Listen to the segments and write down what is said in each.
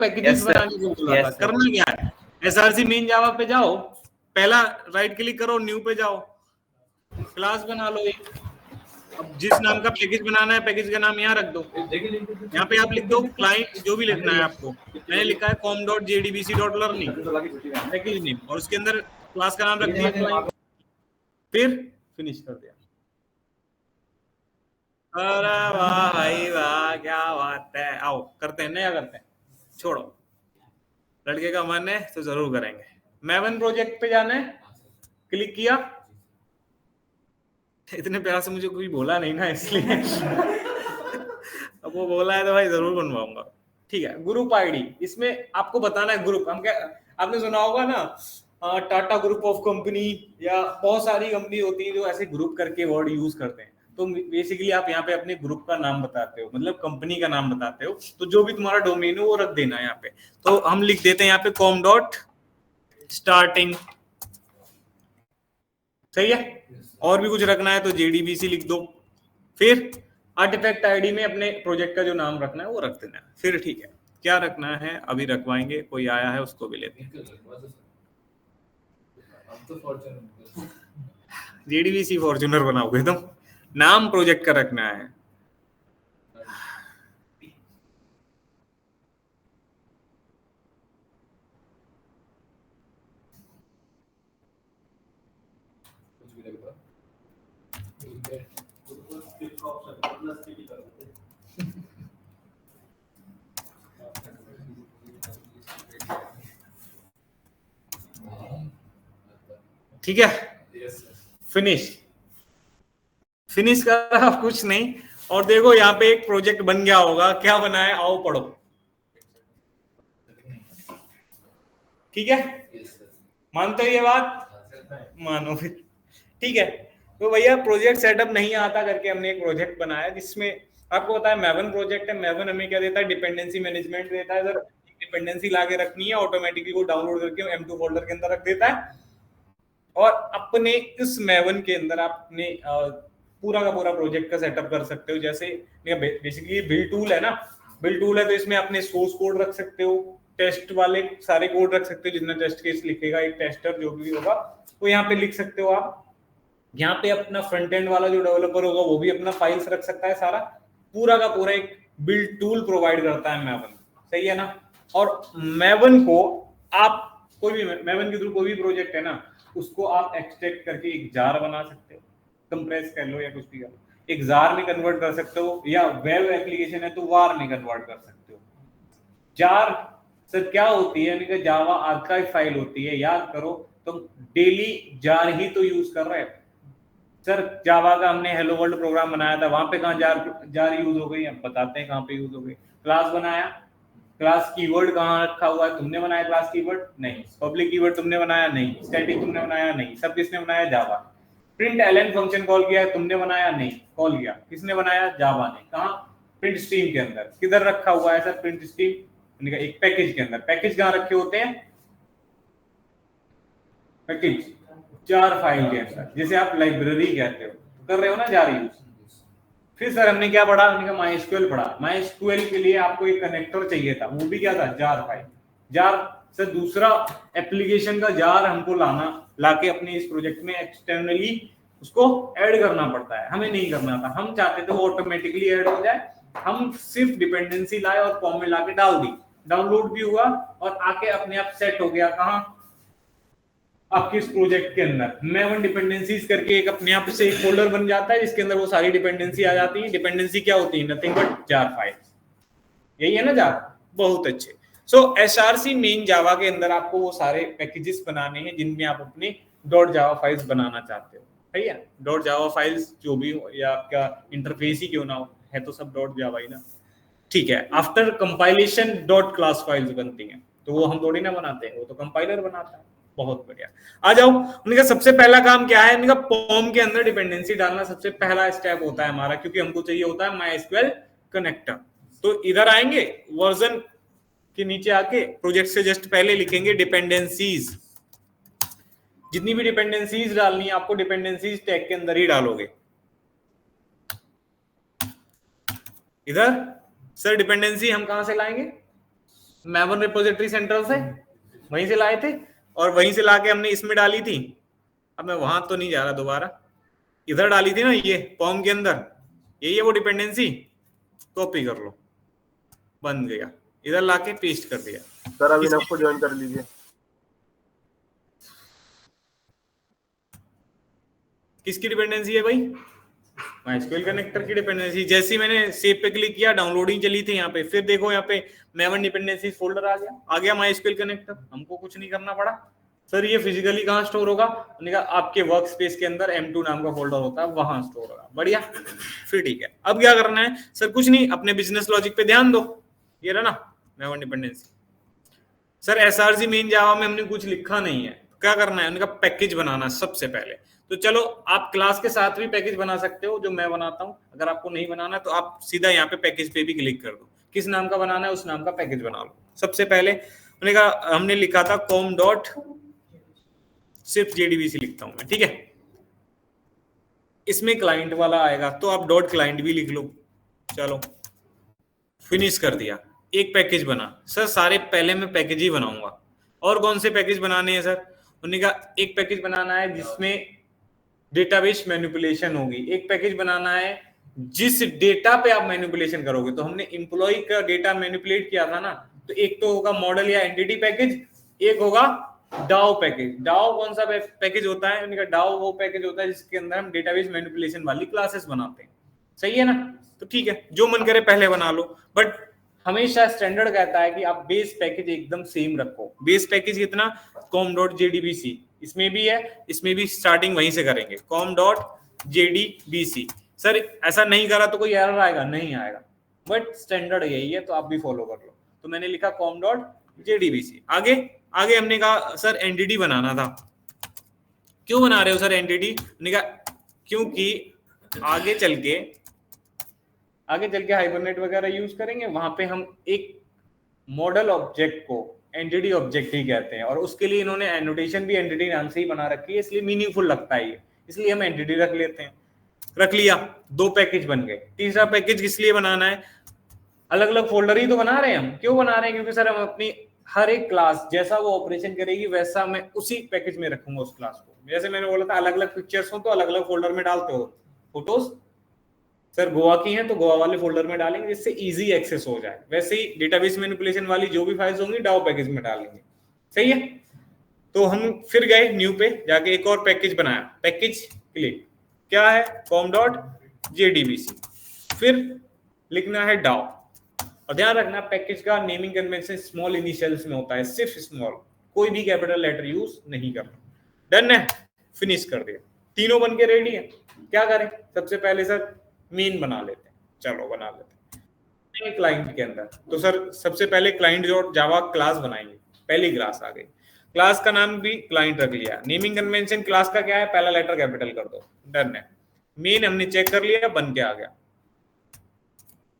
Packages बनाने को बोला था। करना क्या है, एसआरसी मेन जावा पे जाओ, पहला राइट क्लिक करो, न्यू पे जाओ, क्लास बना लो एक। अब जिस नाम का पैकेज बनाना है, पैकेज का नाम यहाँ रख दो। यहाँ पे आप लिख दो क्लाइंट, जो भी लिखना है आपको। मैंने लिखा है com.jdbc.learning पैकेज नेम, और उसके अंदर क्लास का नाम रख दिया क्लाइंट, फिर फिनिश कर दिया। अरे वाह भाई वाह, क्या बात है। आओ करते हैं, नया करते हैं, छोड़ो, लड़के का मन है तो जरूर करेंगे। मैवन प्रोजेक्ट पे जाना है, क्लिक किया। इतने प्यार से मुझे कोई बोला नहीं ना, इसलिए अब वो बोला है तो भाई जरूर बनवाऊंगा। ठीक है, ग्रुप आईडी, इसमें आपको बताना है ग्रुप। हम क्या, आपने सुना होगा ना टाटा ग्रुप ऑफ कंपनी, या बहुत सारी कंपनी होती है जो ऐसे ग्रुप करके वर्ड यूज करते हैं। तो बेसिकली आप यहाँ पे अपने ग्रुप का नाम बताते हो, मतलब कंपनी का नाम बताते हो। तो जो भी तुम्हारा डोमेन है वो रख देना यहाँ पे। तो हम लिख देते हैं यहाँ पे com.starting, सही है। और भी कुछ रखना है तो JDBC लिख दो। फिर आर्टिफैक्ट आईडी में अपने प्रोजेक्ट का जो नाम रखना है वो रख देना है। फिर ठीक है, क्या रखना है अभी रखवाएंगे, कोई आया है उसको भी लेते हैं। JDBC फॉर्च्यूनर बनाओगे तुम, नाम प्रोजेक्ट का रखना है। ठीक है, फिनिश। फिनिश का कुछ नहीं। और देखो यहाँ पे एक प्रोजेक्ट बन गया होगा, क्या बना है आओ पढ़ो। ठीक है, मानते हो ये बात, मानो फिर। ठीक है, तो भैया प्रोजेक्ट सेटअप नहीं आता करके हमने एक प्रोजेक्ट बनाया जिसमें आपको पता है मैवन प्रोजेक्ट है। मैवन हमें क्या देता है, डिपेंडेंसी मैनेजमेंट देता है। अगर डिपेंडेंसी लाके रखनी है, ऑटोमेटिकली वो डाउनलोड करके M2 फोल्डर के अंदर रख देता है। और अपने इस मैवन के अंदर आप अपने पूरा का पूरा प्रोजेक्ट का सेटअप कर सकते हो। जैसे बेसिकली बिल्ड टूल है ना, बिल्ड टूल है तो इसमें अपने सोर्स कोड रख सकते हो, टेस्ट वाले सारे कोड रख सकते हो। जितना टेस्ट केस लिखेगा एक टेस्टर जो भी होगा वो यहाँ पे लिख सकते हो आप। यहाँ पे अपना फ्रंट एंड वाला जो डेवलपर होगा वो भी अपना फाइल्स रख सकता है। सारा पूरा का पूरा एक बिल्ड टूल प्रोवाइड करता है मैवन, सही है ना। और मैवन को आप कोई भी मैवन के थ्रू कोई भी प्रोजेक्ट है ना, उसको आप एक्सट्रैक्ट करके एक जार बना सकते हो, कंप्रेस कर लो या कुछ भी कर लो, एक जार में कन्वर्ट कर सकते हो, या वेब एप्लीकेशन है तो वार में कन्वर्ट कर सकते हो। जार सर क्या होती है, यानी जावा आर्काइव फाइल होती है, याद करो। तुम डेली जार ही तो यूज कर रहे हो सर। जावा का हमने हेलो वर्ल्ड प्रोग्राम बनाया था, वहां पे कहाँ जार यूज हो गई, हम बताते हैं कहाँ पे यूज हो गई। क्लास बनाया, क्लास कीवर्ड कहाँ रखा हुआ है, तुमने बनाया क्लास कीवर्ड? नहीं। पब्लिक कीवर्ड तुमने बनाया? नहीं। स्टैटिक तुमने बनाया? नहीं। सब किसने बनाया? जावा। प्रिंट एलन फंक्शन कॉल किया, तुमने बनाया? नहीं। कॉल किया किसने बनाया? जावा ने। कहाँ? प्रिंट स्ट्रीम के अंदर। किधर रखा हुआ है सर प्रिंट स्ट्रीम? एक पैकेज के अंदर। पैकेज कहाँ रखे होते हैं? पैकेज जार फाइल के अंदर, जिसे आप लाइब्रेरी कहते हो। कर रहे हो ना जार यूज। फिर सर हमने क्या पढ़ा? हमने कहा MySQL पढ़ा। MySQL के लिए आपको एक कनेक्टर चाहिए था, वो भी क्या था? Jar file. जार सर दूसरा एप्लीकेशन का जार हमको लाके अपने इस प्रोजेक्ट में एक्सटर्नली उसको ऐड करना पड़ता है। हमें नहीं करना था, हम चाहते थे वो ऑटोमेटिकली ऐड हो जाए। हम सिर्फ डिपेंडेंसी लाए और फॉर्म में लाके डाल दी, डाउनलोड भी हुआ और आके अपने आप सेट हो गया। कहाँ? आपके इस प्रोजेक्ट के अंदर मैवन डिपेंडेंसीज करके एक अपने आप से एक फोल्डर बन जाता है जिसके अंदर वो सारी डिपेंडेंसी आ जाती है। डिपेंडेंसी क्या होती है? Nothing but jar files. यही है ना जार। बहुत अच्छे। सो एसआरसी मेन जावा के अंदर आपको वो सारे पैकेजेस बनाने हैं जिनमें आप अपने डॉट जावा फाइल्स बनाना चाहते हो, सही है। डॉट जावा फाइल्स जो भी हो या आपका इंटरफेस ही क्यों ना हो, है तो सब डॉट जावा ही ना। ठीक है, after compilation dot class files बनती हैं, तो वो हम थोड़ी ना बनाते हैं, वो तो कंपाइलर बनाता है। बहुत बढ़िया। आ जाओ, उनका सबसे पहला काम क्या है? उनका फॉर्म के अंदर डिपेंडेंसी डालना सबसे पहला स्टेप होता है हमारा, क्योंकि हमको चाहिए होता है MySQL कनेक्टर। तो इधर आएंगे, वर्जन के नीचे आके प्रोजेक्ट से जस्ट पहले लिखेंगे डिपेंडेंसीज। जितनी भी डिपेंडेंसीज डालनी है आपको डिपेंडेंसीज टैग के अंदर ही डालोगे। इधर सर डिपेंडेंसी हम कहां से लाएंगे? मैवन रिपोजिटरी सेंट्रल से वहीं से लाए थे और वहीं से लाके हमने इसमें डाली थी। अब मैं वहां तो नहीं जा रहा दोबारा, इधर डाली थी ना ये फॉर्म के अंदर, यही है वो डिपेंडेंसी, कॉपी कर लो, बन गया, इधर लाके पेस्ट कर दिया। सर अब इनफ को ज्वाइन कर लीजिए। किसकी डिपेंडेंसी है भाई? MySQL कनेक्टर की डिपेंडेंसी। जैसे ही मैंने सेव पे क्लिक किया डाउनलोडिंग चली थी यहाँ पे, फिर देखो यहाँ पे मैवन डिपेंडेंसी फोल्डर आ गया MySQL कनेक्टर, हमको कुछ नहीं करना पड़ा। सर ये फिजिकली कहाँ स्टोर होगा? मैंने कहा आपके वर्क स्पेस के अंदर M2 नाम का फोल्डर होता है, वहां स्टोर होगा। बढ़िया, फिर ठीक है। अब क्या करना है? सर कुछ नहीं, अपने बिजनेस लॉजिक पे ध्यान दो, ये रहा ना मैवन डिपेंडेंसी। सर SRC मेन जावा में हमने कुछ लिखा नहीं है, क्या करना है? उनका पैकेज बनाना सबसे पहले। तो चलो आप क्लास के साथ भी पैकेज बना सकते हो जो मैं बनाता हूं। अगर आपको नहीं बनाना तो आप सीधा यहाँ पे पैकेज पे भी क्लिक कर दो, किस नाम का बनाना है उस नाम का पैकेज बना लो। सबसे पहले उन्होंने कहा, हमने लिखा था com डॉट सिर्फ JDBC लिखता हूं मैं, ठीक है। इसमें क्लाइंट वाला आएगा तो आप डॉट क्लाइंट भी लिख लो। चलो फिनिश कर दिया, एक पैकेज बना। सर सारे पहले मैं पैकेज ही बनाऊंगा। और कौन से पैकेज बनाने हैं सर? उन्होंने कहा एक पैकेज बनाना है जिसमें डेटाबेस मैनिपुलेशन होगी, एक पैकेज बनाना है जिस डेटा पे आप मैनिपुलेशन करोगे। तो हमने एम्प्लॉय का डेटा मैनिपुलेट किया था ना, तो एक तो होगा मॉडल या एंटिटी पैकेज, एक होगा डाओ पैकेज। डाओ कौन सा पैकेज होता है? उन्होंने कहा डाओ वो पैकेज होता है जिसके अंदर हम डेटाबेस मैनिपुलेशन वाली क्लासेस बनाते हैं। सही है ना? तो ठीक है, जो मन करे पहले बना लो, बट हमेशा स्टैंडर्ड कहता है कि आप बेस पैकेज एकदम सेम रखो। बेस पैकेज कितना? com.jdbc, इसमें भी है, इसमें भी स्टार्टिंग वहीं से करेंगे, com.jdbc। सर ऐसा नहीं करा तो कोई एरर आएगा? नहीं आएगा, बट स्टैंडर्ड यही है तो आप भी फॉलो कर लो। तो मैंने लिखा com.jdbc। आगे आगे हमने कहा सर एनडीडी बनाना था। क्यों बना रहे हो सर एनडीडी? हमने कहा क्योंकि आगे चल के हाइबरनेट वगैरह यूज करेंगे, वहां पे हम एक मॉडल ऑब्जेक्ट को एंटिटी ऑब्जेक्ट ही कहते हैं, और उसके लिए इन्होंने एनोटेशन भी एंटिटी नाम से ही बना रखी है, इसलिए मीनिंगफुल लगता है ये, इसलिए हम एंटिटी रख लेते हैं। रख लिया, दो पैकेज बन गए। तीसरा पैकेज किस लिए बनाना है? अलग अलग फोल्डर ही तो बना रहे हैं हम। क्यों बना रहे हैं? क्योंकि सर हम अपनी हर एक क्लास जैसा वो ऑपरेशन करेगी वैसा मैं उसी पैकेज में रखूंगा उस क्लास को। जैसे मैंने बोला था अलग अलग पिक्चर्स हो तो अलग अलग फोल्डर में डालते हो फोटोज, सर गोवा की हैं तो गोवा वाले फोल्डर में डालेंगे जिससे इजी एक्सेस हो जाए। वैसे ही डेटाबेस मैनिपुलेशन वाली जो भी फाइल्स होंगी डाओ पैकेज में डालेंगे। सही है? तो हम फिर गए न्यू पे, जाके एक और पैकेज बनाया, पैकेज क्लिक, क्या है? com.jdbc। फिर लिखना है डाओ, और ध्यान रखना पैकेज का नेमिंग कन्वेंशन स्मॉल इनिशियल्स में होता है, सिर्फ स्मॉल, कोई भी कैपिटल लेटर यूज नहीं करना। डन है? फिनिश कर दिया, तीनों बन के रेडी है। क्या करें? सबसे पहले सर मेन बना लेते हैं। चलो बना लेते हैं क्लाइंट के अंदर। तो सर सबसे पहले क्लाइंट जो जावा क्लास बनाएंगे, पहली क्लास आ गई, क्लास का नाम भी क्लाइंट रख लिया। नेमिंग कन्वेंशन क्लास का क्या है? पहला लेटर कैपिटल कर दो, डन है। मेन हमने चेक कर लिया, बन के आ गया,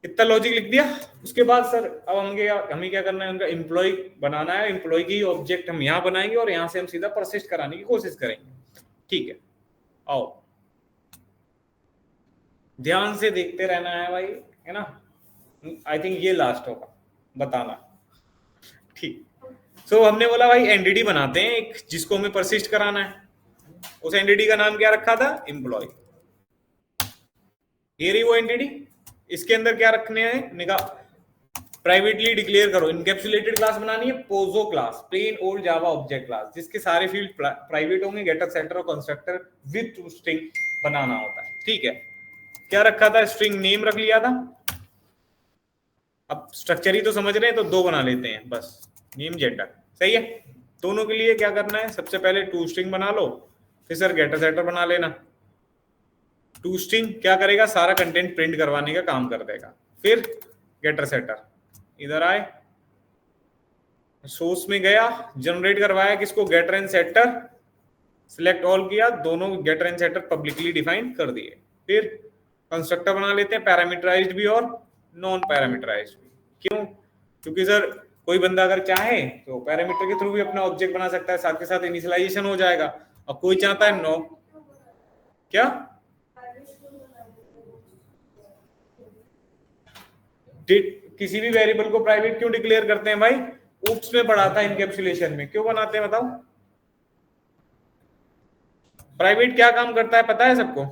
इतना लॉजिक लिख दिया। उसके बाद सर अब हमें क्या करना है? उनका एम्प्लॉय बनाना है, एम्प्लॉय की ऑब्जेक्ट हम यहाँ बनाएंगे और यहाँ से हम सीधा परसिस्ट कराने की कोशिश करेंगे। ठीक है, आओ ध्यान से देखते रहना है भाई, है ना? आई थिंक ये लास्ट होगा, बताना। ठीक, सो हमने बोला भाई एनडीटी बनाते हैं एक जिसको हमें परसिस्ट कराना है। उस एनडीटी का नाम क्या रखा था? एम्प्लॉय। ये रही वो एनडीटी। इसके अंदर क्या रखने हैं? निका प्राइवेटली डिक्लेयर करो, इनकैप्सुलेटेड क्लास बनानी है, POJO class, plain old Java object class, जिसके सारे फील्ड प्राइवेट होंगे, गेटर, सेटर और कंस्ट्रक्टर विद स्ट्रिंग बनाना होता है। ठीक है, क्या रखा था? स्ट्रिंग नेम रख लिया था। अब स्ट्रक्चर ही तो समझ रहे हैं तो दो बना लेते हैं बस, नेम जेंडर। सही है? दोनों के लिए क्या करना है? सबसे पहले टू स्ट्रिंग बना लो, फिर सर गेटर सेटर बना लेना। टू स्ट्रिंग क्या करेगा? सारा कंटेंट प्रिंट करवाने का काम कर देगा। फिर गेटर सेटर इधर आए, सोर्स में गया, जनरेट करवाया किसको? Getter and setter, select all किया, दोनों getter and setter publicly define कर दिए। फिर कंस्ट्रक्टर बना लेते हैं, पैरामीटराइज्ड भी और नॉन पैरामीटराइज्ड भी। क्यों? क्योंकि सर कोई बंदा अगर चाहे तो पैरामीटर के थ्रू भी अपना ऑब्जेक्ट बना सकता है, साथ के साथ इनिशियलाइजेशन हो जाएगा। और कोई चाहता है नो, क्या किसी भी वेरिएबल को प्राइवेट क्यों डिक्लेयर करते हैं भाई? ऊप्स में पढ़ा था इनकैप्सुलेशन में, क्यों बनाते हैं बताओ? प्राइवेट क्या काम करता है पता है सबको?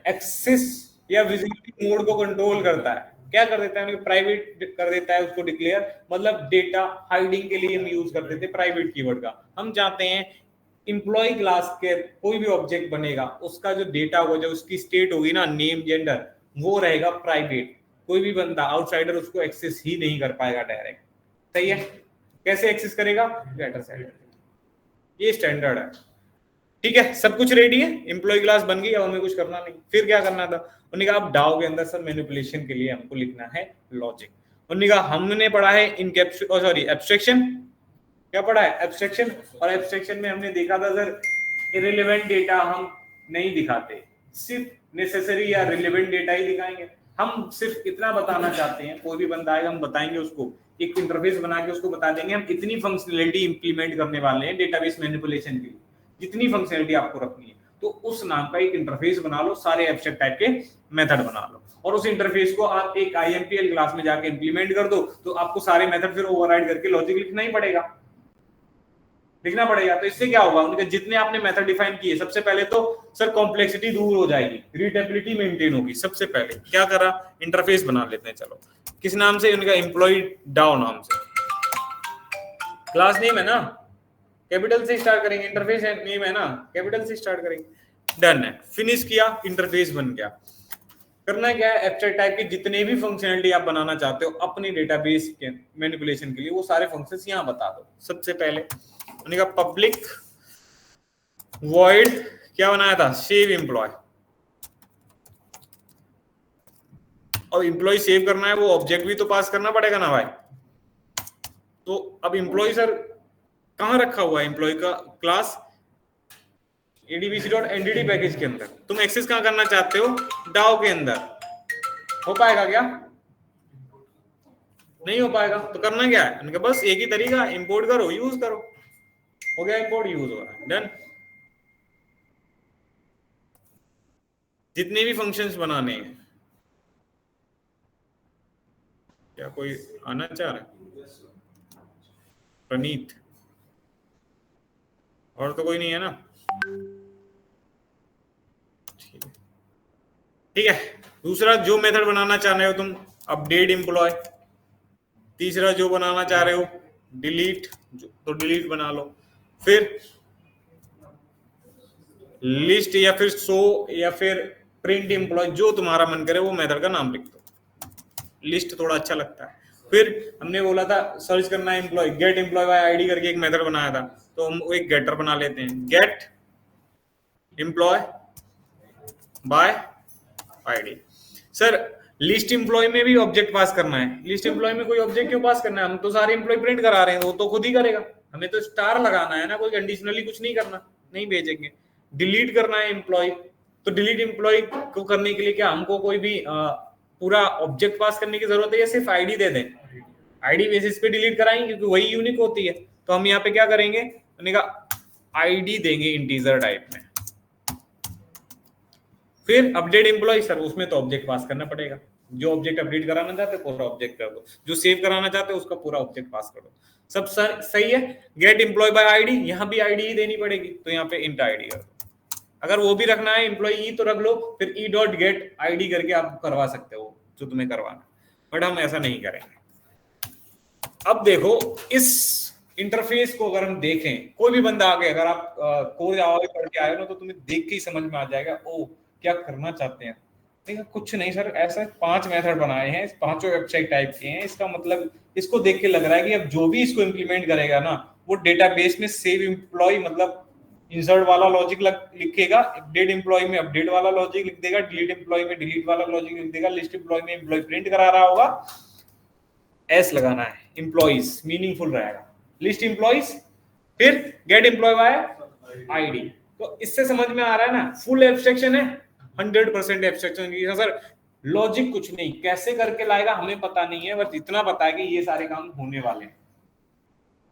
एक्सेस या विजिबिलिटी मोड को कंट्रोल करता है। क्या कर देता है? प्राइवेट कर देता है उसको डिक्लेयर, मतलब डेटा हाइडिंग के लिए हम यूज कर देते हैं प्राइवेट कीवर्ड का। हम चाहते हैं इंप्लॉय क्लास के कोई भी ऑब्जेक्ट बनेगा उसका जो डेटा होगा, जो उसकी स्टेट होगी ना, नेम जेंडर, वो रहेगा प्राइवेट। कोई भी बंदा आउटसाइडर उसको एक्सेस ही नहीं कर पाएगा डायरेक्ट। सही है? कैसे एक्सेस करेगा? गेटर सेट। ये स्टैंडर्ड है। ठीक है, सब कुछ रेडी है, एम्प्लॉय क्लास बन गई, अब हमें कुछ करना नहीं। फिर क्या करना था? उन्होंने कहा अब डाओ के अंदर सब मैनिपुलेशन के लिए हमको लिखना है लॉजिक। उन्होंने कहा हमने पढ़ा है एब्स्ट्रैक्शन। क्या पढ़ा है? एब्स्ट्रैक्शन। और एब्स्ट्रैक्शन में हमने देखा था सर, इररिलेवेंट डेटा हम नहीं दिखाते, सिर्फ नेसेसरी या रिलेवेंट डेटा ही दिखाएंगे। हम सिर्फ इतना बताना चाहते हैं, कोई भी बंदा आएगा हम बताएंगे उसको, एक इंटरफेस बना के उसको बता देंगे हम इतनी फंक्शनलिटी इंप्लीमेंट करने वाले हैं डेटाबेस मैनिपुलेशन के लिए, जितनी फंक्शनलिटी आपको रखनी है। तो उस नाम का एक इंटरफेस बना लो, सारे एब्स्ट्रैक्ट टाइप के मेथड बना लो, और उस इंटरफेस को आप एक IMPL क्लास में जाके इंप्लीमेंट कर दो, तो आपको सारे मेथड फिर ओवरराइड करके लॉजिक लिखना ही पड़ेगा, लिखना पड़ेगा। तो इससे क्या होगा? उनके जितने आपने मेथड डिफाइन किए, सबसे पहले तो सर कॉम्प्लेक्सिटी दूर हो जाएगी, रीडेबिलिटी मेंटेन होगी। सबसे पहले क्या करा? इंटरफेस बना लेते हैं। चलो किस नाम से? उनका एम्प्लॉय डाउ नाम से। क्लास नेम है ना, कैपिटल से स्टार्ट करेंगे। इंटरफेस नेम है ना, कैपिटल से स्टार्ट करेंगे। डन है, फिनिश किया, इंटरफेस बन गया। करना क्या है? एब्स्ट्रैक्ट टाइप के जितने भी फंक्शनलिटी आप बनाना चाहते हो अपनी डेटाबेस के मैनिपुलेशन के लिए, वो सारे फंक्शंस यहां बता दो। सबसे पहले उन्होंने कहा पब्लिक वॉइड, क्या बनाया था? Save employ. और एम्प्लॉय सेव करना है, वो ऑब्जेक्ट भी तो पास करना पड़ेगा ना भाई। तो अब एम्प्लॉय सर कहां रखा हुआ है? एम्प्लॉय का क्लास adbc.ndd पैकेज के अंदर। तुम एक्सेस कहां करना चाहते हो? डाओ के अंदर। हो पाएगा क्या? नहीं हो पाएगा। तो करना क्या है? उनके बस एक ही तरीका, इंपोर्ट करो, यूज करो। हो गया, इंपोर्ट यूज हो रहा है। डन। जितने भी फंक्शंस बनाने हैं, क्या कोई आना चाह रहा है? प्रणीत, और तो कोई नहीं है ना? ठीक है। दूसरा जो मेथड बनाना चाह रहे हो तुम, अपडेट एम्प्लॉय। तीसरा जो बनाना चाह रहे हो डिलीट, तो डिलीट बना लो। फिर लिस्ट या फिर शो या फिर प्रिंट एम्प्लॉय, जो तुम्हारा मन करे वो मेथड का नाम लिख दो। लिस्ट थोड़ा अच्छा लगता है। फिर हमने बोला था सर्च करना है employ, get employ by ID करके एक मेथड बनाया था, तो हम एक गेटर बना लेते हैं, get employ by ID. Sir list employ में भी ऑब्जेक्ट पास करना है। लिस्ट एम्प्लॉय में कोई ऑब्जेक्ट क्यों पास करना है? हम तो सारे एम्प्लॉय प्रिंट करा रहे हैं, वो तो खुद ही करेगा। हमें तो स्टार लगाना है ना, कोई कंडीशनली कुछ नहीं करना, नहीं भेजेंगे। डिलीट करना है एम्प्लॉय, तो डिलीट एम्प्लॉय को करने के लिए क्या हमको कोई भी पूरा ऑब्जेक्ट पास करने की जरूरत है, या सिर्फ आईडी दे दें? आईडी बेसिस पे डिलीट कराएंगे क्योंकि वही यूनिक होती है। तो हम यहाँ पे क्या करेंगे? मैंने कहा आईडी देंगे इंटीजर टाइप में। फिर अपडेट एम्प्लॉय, सर उसमें तो ऑब्जेक्ट पास करना पड़ेगा। जो ऑब्जेक्ट अपडेट कराना चाहते हो पूरा ऑब्जेक्ट कर दो, जो सेव कराना चाहते हो उसका पूरा ऑब्जेक्ट पास कर दो। सब सही है। गेट एम्प्लॉय बाय आईडी, यहाँ भी आईडी ही देनी पड़ेगी, तो यहाँ पे इंट आईडी कर दो। अगर वो भी रखना है एम्प्लॉय तो रख लो, फिर e.get id करके आप करवा सकते हो जो तुम्हें करवाना, बट हम ऐसा नहीं करेंगे। अब देखो इस इंटरफेस को अगर हम देखें, कोई भी बंदा आगे, अगर आप कोर जावा पढ़ के आए हो ना, तो तुम्हें देख के ही समझ में आ जाएगा ओ क्या करना चाहते हैं। देखो कुछ नहीं सर, ऐसा 5 मेथड बनाए हैं, पांचों वेबसाइट टाइप के हैं। इसका मतलब इसको देख के लग रहा है कि अब जो भी इसको इंप्लीमेंट करेगा ना, वो डेटाबेस में सेव एम्प्लॉय मतलब इंसर्ट वाला लॉजिक लिखेगा, अपडेट एम्प्लॉय में अपडेट वाला लॉजिक लिख देगा, डिलीट एम्प्लॉय में डिलीट वाला लॉजिक लिख देगा, लिस्ट एम्प्लॉय में एम्प्लॉय प्रिंट करा रहा होगा। एस लगाना है, एम्प्लॉइज मीनिंगफुल रहेगा। लिस्ट एम्प्लॉइज, फिर गेट एम्प्लॉय बाय आईडी। तो इससे समझ में आ रहा है ना, फुल एब्स्ट्रैक्शन है, 100% एब्स्ट्रैक्शन। सर लॉजिक कुछ नहीं, कैसे करके लाएगा हमें पता नहीं है, बस इतना पता है कि ये सारे काम होने वाले हैं,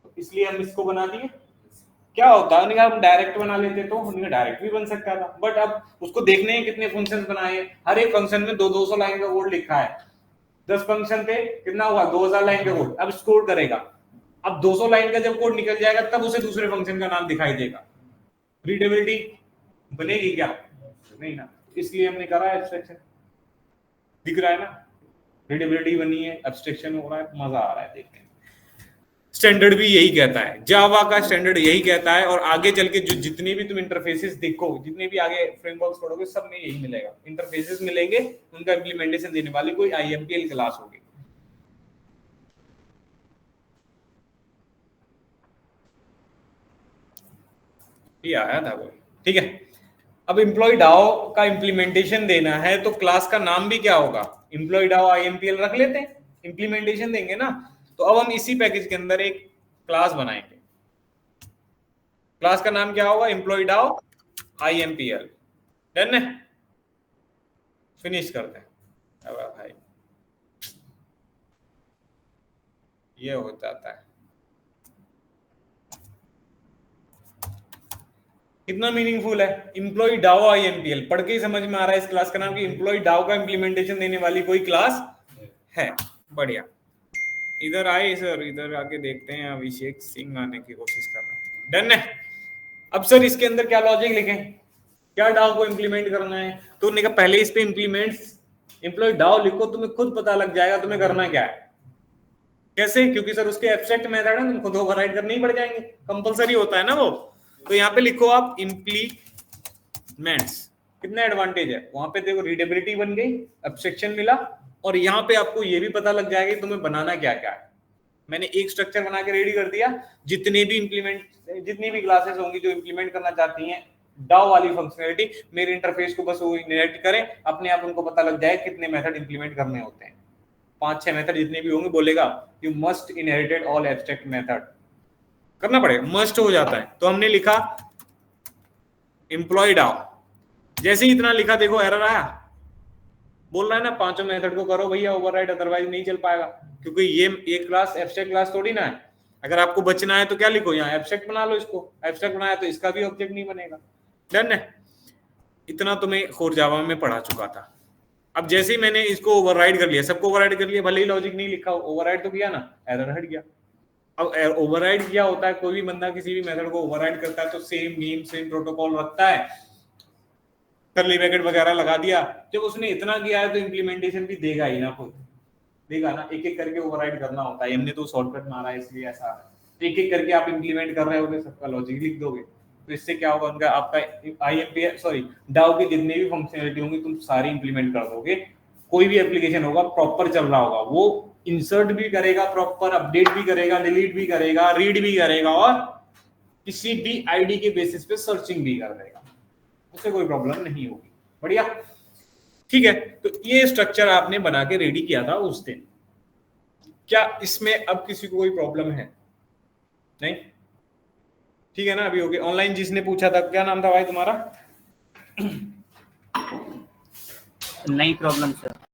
तो इसलिए हम इसको बना दिए। क्या होता है, उन्होंने कहा हम डायरेक्ट बना लेते तो उन्हें डायरेक्ट भी बन सकता था, बट अब उसको देखने हैं कितने फंक्शन बनाए हैं, हर एक फंक्शन में 200 लाइन का कोड लिखा है, 10 फंक्शन थे, कितना हुआ 2000 लाइन का कोड, अब स्कोर करेगा, अब 200 लाइन का जब कोड निकल जाएगा तब उसे दूसरे फंक्शन का नाम दिखाई देगा, रीडेबिलिटी बनेगी क्या, नहीं ना, इसलिए हमने करा है एब्स्ट्रैक्शन, दिख रहा है ना, रीडेबिलिटी बनी है, एब्स्ट्रैक्शन हो रहा है, मजा आ रहा है देखने में। स्टैंडर्ड भी यही कहता है, जावा का स्टैंडर्ड यही कहता है, और आगे चल के जो जितने भी तुम इंटरफेसेस देखो, जितने भी आगे फ्रेमवर्क्स पढ़ोगे, सब में यही मिलेगा, इंटरफेसेस मिलेंगे, उनका इंप्लीमेंटेशन देने वाली कोई IMPL क्लास होगी। ये आया था वो, ठीक है। अब एम्प्लॉय डाओ का इंप्लीमेंटेशन देना है तो क्लास का नाम भी क्या होगा, एम्प्लॉय डाओ IMPL रख लेते हैं, इंप्लीमेंटेशन देंगे ना, तो अब हम इसी पैकेज के अंदर एक क्लास बनाएंगे, क्लास का नाम क्या होगा, एम्प्लॉय डाओ IMPL, डन है, फिनिश करते हैं। अब भाई ये हो जाता है, कितना मीनिंगफुल है, एम्प्लॉय डाओ IMPL, पढ़ के ही समझ में आ रहा है इस क्लास का नाम कि एम्प्लॉय डाओ का इंप्लीमेंटेशन देने वाली कोई क्लास है। बढ़िया, इधर आए सर, इधर आके देखते हैं, अभिषेक सिंह आने की कोशिश कर रहा है, डन है। अब सर इसके अंदर क्या लॉजिक लिखें, क्या डाओ को इंप्लीमेंट करना है, तो उन्होंने कहा पहले इस पे इंप्लीमेंट एम्प्लॉय डाओ लिखो, तुम्हें खुद पता लग जाएगा तुम्हें करना क्या है, कैसे, क्योंकि सर उसके एब्स्ट्रैक्ट मेथड है, तुमको 2 ओवरराइड करने ही पड़ जाएंगे, कंपलसरी होता है ना वो, तो यहाँ पे लिखो आप इंप्लीमेंट्स, कितना एडवांटेज है, वहां पे देखो रीडेबिलिटी बन गई, एब्स्ट्रैक्शन मिला, और यहाँ पे आपको ये भी पता लग जाएगा कि तुम्हें बनाना क्या क्या है। मैंने एक स्ट्रक्चर बना के रेडी कर दिया, जितनी भी क्लासेस होंगी जो इंप्लीमेंट करना चाहती हैं डाओ वाली फंक्शनैलिटी, मेरे इंटरफेस को बस वो इनहेरिट करें, अपने आप उनको पता लग जाए कितने मेथड इंप्लीमेंट करने होते हैं, 5-6 मेथड जितने भी होंगे, बोलेगा you must inherited all abstract method, करना पड़ेगा, मस्ट हो जाता है। तो हमने लिखा एम्प्लॉय डाओ, जैसे ही इतना लिखा देखो एरर आया, बोल रहा है ना 5 मेथड को करो भैया ओवरराइड, अदरवाइज नहीं चल पाएगा, क्योंकि ये क्लास एब्स्ट्रैक्ट क्लास थोड़ी ना है, अगर आपको बचना है तो क्या लिखो, यहाँ एब्स्ट्रैक्ट बना लो, इसको एब्स्ट्रैक्ट बनाया तो इसका भी ऑब्जेक्ट नहीं बनेगा, डन है। इतना तुम्हें कोर जावा में पढ़ा चुका था। अब जैसे ही मैंने इसको ओवरराइड कर लिया, सबको ओवरराइड कर लिया, भले ही लॉजिक नहीं लिखा, ओवरराइड तो किया ना, एरर हट गया। अब ओवरराइड क्या होता है, कोई भी बंदा किसी भी मेथड को ओवरराइड करता है तो सेम नेम सेम प्रोटोकॉल रखता है, कर्ली ब्रैकेट वगैरह लगा दिया, जब उसने इतना किया है तो इंप्लीमेंटेशन भी देगा ही ना, खुद देगा ना, एक एक करके ओवरराइड करना होता है, हमने तो शॉर्टकट मारा है इसलिए ऐसा है, एक एक करके आप इंप्लीमेंट कर रहे होगे, सबका लॉजिक लिख दोगे, तो इससे क्या होगा, उनका आपका डाओ की जितनी भी फंक्शनलिटी होंगी तुम सारी इंप्लीमेंट कर दोगे, कोई भी एप्लीकेशन होगा प्रॉपर चल रहा होगा, वो इंसर्ट भी करेगा प्रॉपर, अपडेट भी करेगा, डिलीट भी करेगा, रीड भी करेगा, और किसी भी आईडी के बेसिस पे सर्चिंग भी कर देगा, उससे कोई प्रॉब्लम नहीं होगी। बढ़िया, ठीक है। तो ये स्ट्रक्चर आपने बना के रेडी किया था उस दिन, क्या इसमें अब किसी को कोई प्रॉब्लम है? नहीं, ठीक है ना, अभी हो गया। ऑनलाइन जिसने पूछा था, क्या नाम था भाई तुम्हारा? नहीं प्रॉब्लम सर।